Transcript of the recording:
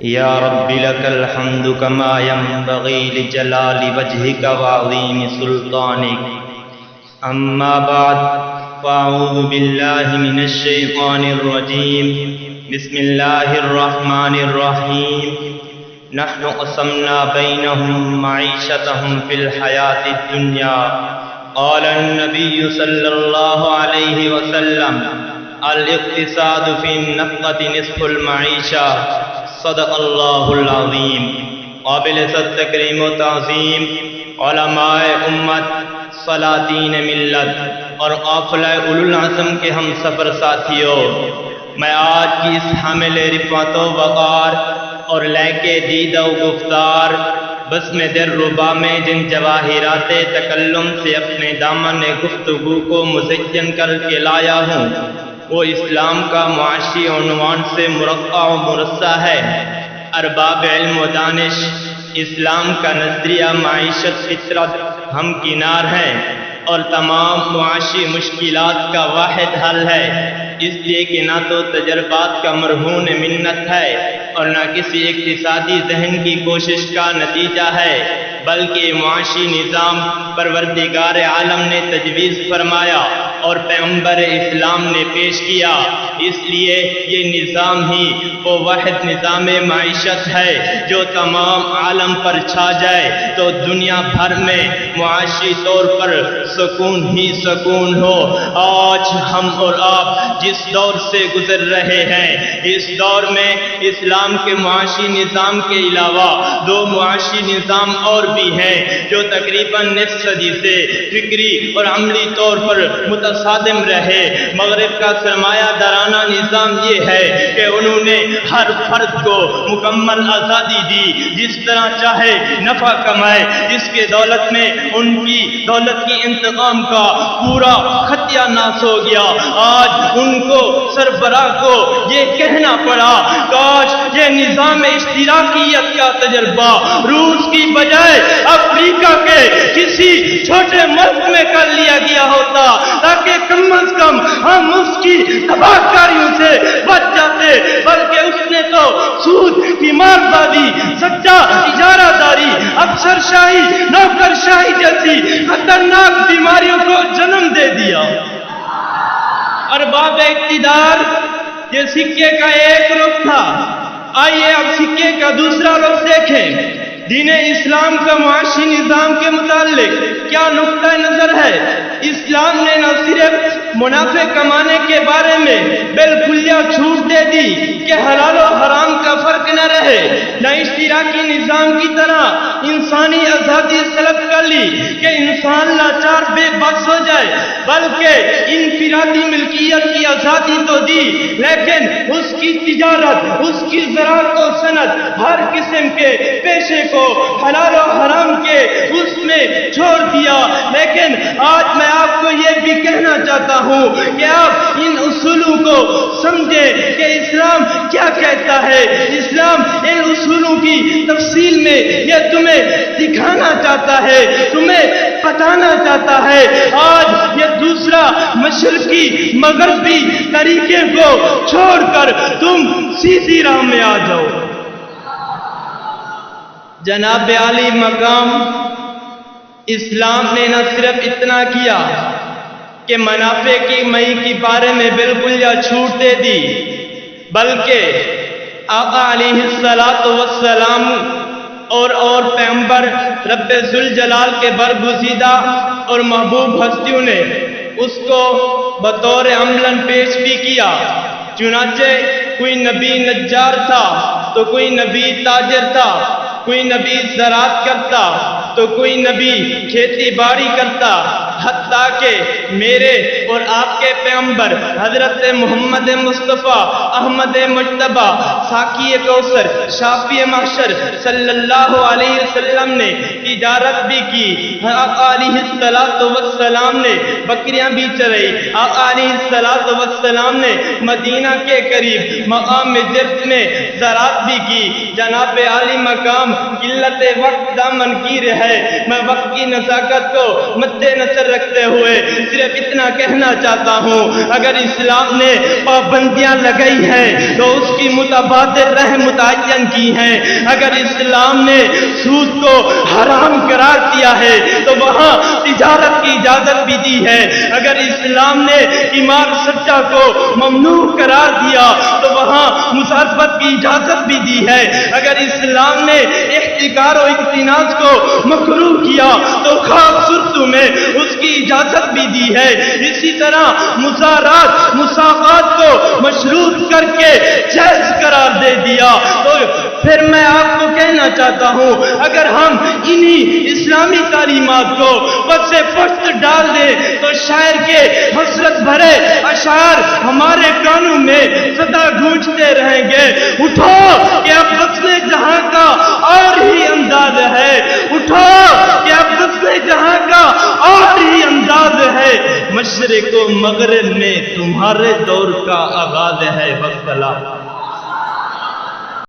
یا رب لک الحمد کما ینبغی لجلال وجہک وعظیم سلطانک. اما بعد فاعوذ باللہ من الشیطان الرجیم. بسم اللہ الرحمن الرحیم. نحن قسمنا بینہم معیشتہم فی الحیاة الدنیا. قال النبی صلی اللہ علیہ وسلم الاقتصاد فی النفقة نصف المعیشہ. صدق اللہ العظیم. قابل صد تکریم و تعظیم علماء امت، سلاطین ملت اور قافلہ اولو العزم کے ہم سفر ساتھیوں، میں آج کی اس حامل رفعت و وقار اور لے کے دید و گفتار بسم در ربا میں جن جواہرات تکلم سے اپنے دامن گفتگو کو مزین کر کے لایا ہوں، وہ اسلام کا معاشی عنوان سے مرقع و مرصع ہے. ارباب علم و دانش، اسلام کا نظریہ معیشت فطرت ہم کنار ہے اور تمام معاشی مشکلات کا واحد حل ہے، اس لیے کہ نہ تو تجربات کا مرہون منت ہے اور نہ کسی اقتصادی ذہن کی کوشش کا نتیجہ ہے، بلکہ معاشی نظام پروردگار عالم نے تجویز فرمایا اور پیغمبر اسلام نے پیش کیا. اس لیے یہ نظام ہی وہ واحد نظام معیشت ہے جو تمام عالم پر چھا جائے تو دنیا بھر میں معاشی طور پر سکون ہی سکون ہو. آج ہم اور آپ جس دور سے گزر رہے ہیں، اس دور میں اسلام کے معاشی نظام کے علاوہ دو معاشی نظام اور بھی ہیں جو تقریباً نصف صدی سے فکری اور عملی طور پر متصادم رہے. مغرب کا سرمایہ دارانہ نظام یہ ہے کہ انہوں نے ہر فرد کو مکمل آزادی دی، جس طرح چاہے نفع کمائے، جس کے دولت میں ان کی دولت کی انتقام کا پورا خطیہ ناس ہو گیا. آج ان کو سربراہ کو یہ کہنا پڑا کاش یہ نظام اشتراکیت کا تجربہ روس کی بجائے افریقہ کے کسی چھوٹے ملک میں کر لیا گیا ہوتا تاکہ کم از کم ہم اس کی تباہ کاریوں سے بچ جاتے. بلکہ اس نے تو سود، بیمارداری، سچا اجارہ داری، افسر شاہی، نوکر شاہی جیسی خطرناک بیماریوں کو جنم دے دیا. ارباب اقتدار یہ سکے کا ایک رخ تھا، آئیے اب سکے کا دوسرا رخ دیکھیں. دین اسلام کا معاشی نظام کے متعلق کیا نقطہ نظر ہے؟ اسلام نے نہ صرف منافع کمانے کے بارے میں بالکلیہ چھوٹ دے دی کہ حلال و حرام کا فرق نہ رہے، نہ اشتراکی نظام کی طرح انسانی آزادی سلب کر لی کہ انسان لاچار بے بس ہو جائے، بلکہ انفرادی ملکیت کی آزادی تو دی لیکن اس کی تجارت، اس کی زراعت و صنعت، ہر قسم کے پیشے کو حلال و حرام کے اس میں چھوڑ دیا. لیکن آج میں آپ کو یہ بھی کہنا چاہتا ہوں کہ آپ ان اصولوں کو سمجھیں کہ اسلام کیا کہتا ہے. اسلام ان اصولوں کی تفصیل میں یہ تمہیں دکھانا چاہتا ہے، تمہیں بتانا چاہتا ہے. آج یہ دوسرا مشرقی مغربی طریقے کو چھوڑ کر تم سیدھی راہ میں آ جاؤ. جناب عالی مقام اسلام نے نہ صرف اتنا کیا کہ منافع کی مئی کے بارے میں بالکل یا چھوٹ دے دی، بلکہ آقا علیہ السلام اور پیغمبر رب ذوالجلال کے برگزیدہ اور محبوب ہستیوں نے اس کو بطور عملاً پیش بھی کیا. چنانچہ کوئی نبی نجار تھا تو کوئی نبی تاجر تھا، کوئی نبی زراعت کرتا تو کوئی نبی کھیتی باڑی کرتا، حتیٰ کہ میرے اور آپ کے پیغمبر حضرت محمد مصطفیٰ احمد مجتبیٰ ساقی کوثر شافی محشر صلی اللہ علیہ وسلم نے تجارت بھی کی. آقا علیہ السلام نے بکریاں بھی چرائی. آقا علیہ السلام نے مدینہ کے قریب مقام جرف میں زراعت بھی کی. جناب عالی مقام قلت وقت دامن گیر ہے، میں وقت کی نزاکت کو مد نظر رکھتے ہوئے صرف اتنا کہنا چاہتا ہوں، اگر اسلام نے پابندیاں لگائی ہیں تو اس کی متبادل رہ متعین کی ہیں. اگر اسلام نے سود کو حرام قرار دیا ہے تو وہاں تجارت کی اجازت بھی دی ہے. اگر اسلام نے قمار سٹہ کو ممنوع قرار دیا تو وہاں مصاحبت کی اجازت بھی دی ہے. اگر اسلام نے احتکار و اقتناص کو مکروہ کیا تو خاص صورتوں میں اس کی اجازت بھی دی ہے. اسی طرح مزارات مساوات کو مشروط کر کے جائز قرار دے دیا. تو پھر میں آپ کو کہنا چاہتا ہوں اگر ہم انہی اسلامی تعلیمات کو پس پشت ڈال دیں تو شاعر کے حسرت بھرے اشعار ہمارے کانوں میں سدا گونجتے رہیں گے. اٹھو کہ اب فصل جہاں کا اور ہی انداز ہے. اٹھو کہ اب فصل جہاں کا اور ہی انداز ہے. مشرق و مغرب میں تمہارے دور کا آغاز ہے. وسلام.